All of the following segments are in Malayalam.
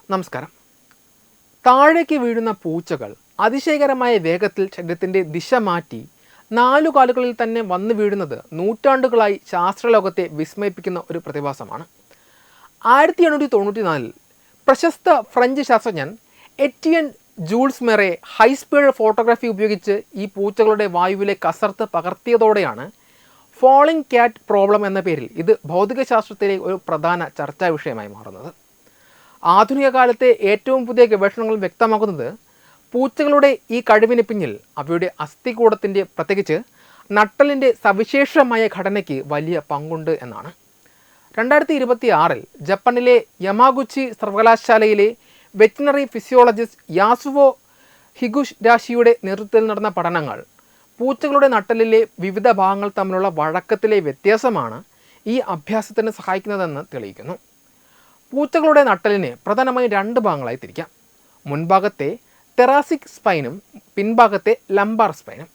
നമസ്കാരം. താഴേക്ക് വീഴുന്ന പൂച്ചകൾ അതിശയകരമായ വേഗത്തിൽ ശരീരത്തിൻ്റെ ദിശ മാറ്റി നാലുകാലുകളിൽ തന്നെ വന്നു വീഴുന്നത് നൂറ്റാണ്ടുകളായി ശാസ്ത്രലോകത്തെ വിസ്മയിപ്പിക്കുന്ന ഒരു പ്രതിഭാസമാണ്. 1894 പ്രശസ്ത ഫ്രഞ്ച് ശാസ്ത്രജ്ഞൻ എറ്റിയൻ ജൂൾസ് മെറെ ഹൈസ്പീഡ് ഫോട്ടോഗ്രാഫി ഉപയോഗിച്ച് ഈ പൂച്ചകളുടെ വായുവിലെ കസർത്ത് പകർത്തിയതോടെയാണ് ഫോളിംഗ് ക്യാറ്റ് പ്രോബ്ലം എന്ന പേരിൽ ഇത് ഭൗതികശാസ്ത്രത്തിലെ ഒരു പ്രധാന ചർച്ചാ വിഷയമായി മാറുന്നത്. ആധുനിക കാലത്തെ ഏറ്റവും പുതിയ ഗവേഷണങ്ങൾ വ്യക്തമാക്കുന്നത് പൂച്ചകളുടെ ഈ കഴിവിന് പിന്നിൽ അവയുടെ അസ്ഥികൂടത്തിൻ്റെ, പ്രത്യേകിച്ച് നട്ടലിൻ്റെ സവിശേഷമായ ഘടനയ്ക്ക് വലിയ പങ്കുണ്ട് എന്നാണ്. 2026 ജപ്പാനിലെ യമാഗുച്ചി സർവകലാശാലയിലെ വെറ്റിനറി ഫിസിയോളജിസ്റ്റ് യാസുവോ ഹിഗുരാഷിയുടെ നേതൃത്വത്തിൽ നടന്ന പഠനങ്ങൾ പൂച്ചകളുടെ നട്ടലിലെ വിവിധ ഭാഗങ്ങൾ തമ്മിലുള്ള വഴക്കത്തിലെ വ്യത്യാസമാണ് ഈ അഭ്യാസത്തിന് സഹായിക്കുന്നതെന്ന് തെളിയിക്കുന്നു. പൂച്ചകളുടെ നട്ടലിനെ പ്രധാനമായും രണ്ട് ഭാഗങ്ങളായി തിരിക്കാം. മുൻഭാഗത്തെ തെറാസിക് സ്പൈനും പിൻഭാഗത്തെ ലംബാർ സ്പൈനും.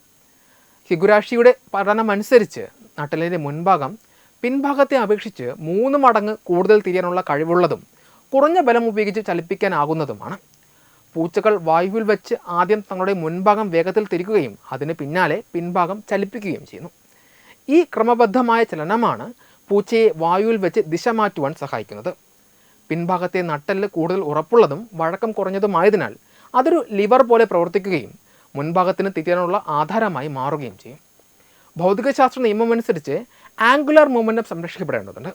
ഹിഗുരാഷിയുടെ പഠനമനുസരിച്ച് നട്ടലിൻ്റെ മുൻഭാഗം പിൻഭാഗത്തെ അപേക്ഷിച്ച് 3 മടങ്ങ് കൂടുതൽ തിരിയാനുള്ള കഴിവുള്ളതും കുറഞ്ഞ ബലം ഉപയോഗിച്ച് ചലിപ്പിക്കാനാകുന്നതുമാണ്. പൂച്ചകൾ വായുവിൽ വെച്ച് ആദ്യം തങ്ങളുടെ മുൻഭാഗം വേഗത്തിൽ തിരിക്കുകയും അതിന് പിന്നാലെ പിൻഭാഗം ചലിപ്പിക്കുകയും ചെയ്യുന്നു. ഈ ക്രമബദ്ധമായ ചലനമാണ് പൂച്ചയെ വായുവിൽ വെച്ച് ദിശ മാറ്റുവാൻ സഹായിക്കുന്നത്. പിൻഭാഗത്തെ നട്ടെല്ല് കൂടുതൽ ഉറപ്പുള്ളതും വഴക്കം കുറഞ്ഞതുമായതിനാൽ അതൊരു ലിവർ പോലെ പ്രവർത്തിക്കുകയും മുൻഭാഗത്തിന് തിരിയാനുള്ള ആധാരമായി മാറുകയും ചെയ്യും. ഭൗതികശാസ്ത്ര നിയമമനുസരിച്ച് ആംഗുലർ മൂവ്മെൻറ്റം സംരക്ഷിക്കപ്പെടേണ്ടതുണ്ട്.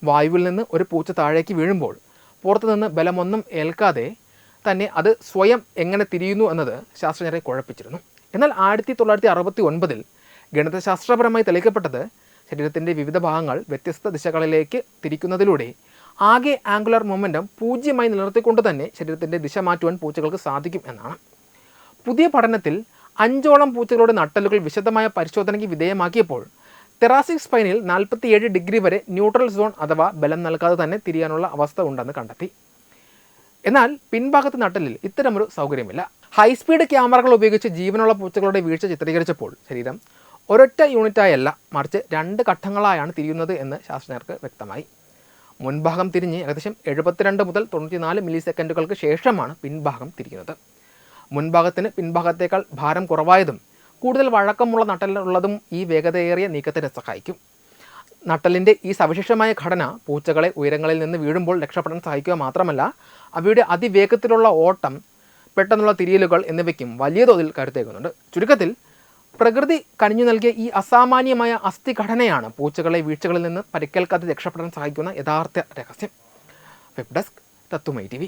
വായുവിൽ നിന്ന് ഒരു പൂച്ച താഴേക്ക് വീഴുമ്പോൾ പുറത്തുനിന്ന് ബലമൊന്നും ഏൽക്കാതെ തന്നെ അത് സ്വയം എങ്ങനെ തിരിയുന്നു എന്നത് ശാസ്ത്രജ്ഞരെ കുഴപ്പിച്ചിരുന്നു. എന്നാൽ 1969 ഗണിതശാസ്ത്രപരമായി തെളിയിക്കപ്പെട്ടത് ശരീരത്തിൻ്റെ വിവിധ ഭാഗങ്ങൾ വ്യത്യസ്ത ദിശകളിലേക്ക് തിരിക്കുന്നതിലൂടെ ആകെ ആംഗുലർ മൊമെൻറ്റം 0 നിലനിർത്തിക്കൊണ്ട് തന്നെ ശരീരത്തിൻ്റെ ദിശ മാറ്റുവാൻ പൂച്ചകൾക്ക് സാധിക്കും എന്നാണ്. പുതിയ പഠനത്തിൽ 5ഓളം പൂച്ചകളുടെ നട്ടലുകൾ വിശദമായ പരിശോധനയ്ക്ക് വിധേയമാക്കിയപ്പോൾ തെറാസിക് സ്പൈനിൽ 47 ഡിഗ്രി വരെ ന്യൂട്രൽ സോൺ അഥവാ ബലം നൽകാതെ തന്നെ തിരിയാനുള്ള അവസ്ഥ ഉണ്ടെന്ന് കണ്ടെത്തി. എന്നാൽ പിൻഭാഗത്തെ നട്ടലിൽ ഇത്തരമൊരു സൗകര്യമില്ല. ഹൈസ്പീഡ് ക്യാമറകൾ ഉപയോഗിച്ച് ജീവനുള്ള പൂച്ചകളുടെ വീഴ്ച ചിത്രീകരിച്ചപ്പോൾ ശരീരം ഒരൊറ്റ യൂണിറ്റായല്ല, മറിച്ച് 2 ഘട്ടങ്ങളായാണ് തിരിയുന്നത് എന്ന് ശാസ്ത്രജ്ഞർക്ക് വ്യക്തമായി. മുൻഭാഗം തിരിഞ്ഞ് ഏകദേശം 72 മുതൽ 94 മില്ലി സെക്കൻഡുകൾക്ക് ശേഷമാണ് പിൻഭാഗം തിരിക്കുന്നത്. മുൻഭാഗത്തിന് പിൻഭാഗത്തേക്കാൾ ഭാരം കുറവായതും കൂടുതൽ വഴക്കമുള്ള നട്ടലുള്ളതും ഈ വേഗതയേറിയ നീക്കത്തിന് സഹായിക്കും. നട്ടലിൻ്റെ ഈ സവിശേഷമായ ഘടന പൂച്ചകളെ ഉയരങ്ങളിൽ നിന്ന് വീഴുമ്പോൾ രക്ഷപ്പെടാൻ സഹായിക്കുക മാത്രമല്ല, അവയുടെ അതിവേഗത്തിലുള്ള ഓട്ടം, പെട്ടെന്നുള്ള തിരിയലുകൾ എന്നിവയ്ക്കും വലിയ തോതിൽ കരുത്തേകുന്നുണ്ട്. ചുരുക്കത്തിൽ പ്രകൃതി കനിഞ്ഞു നൽകിയ ഈ അസാമാന്യമായ അസ്ഥിഘടനയാണ് പൂച്ചകളെ വീഴ്ചകളിൽ നിന്ന് പരിക്കേൽക്കാതെ രക്ഷപ്പെടാൻ സഹായിക്കുന്ന യഥാർത്ഥ രഹസ്യം. വെബ് ഡെസ്ക് തത്തുമൈ TV.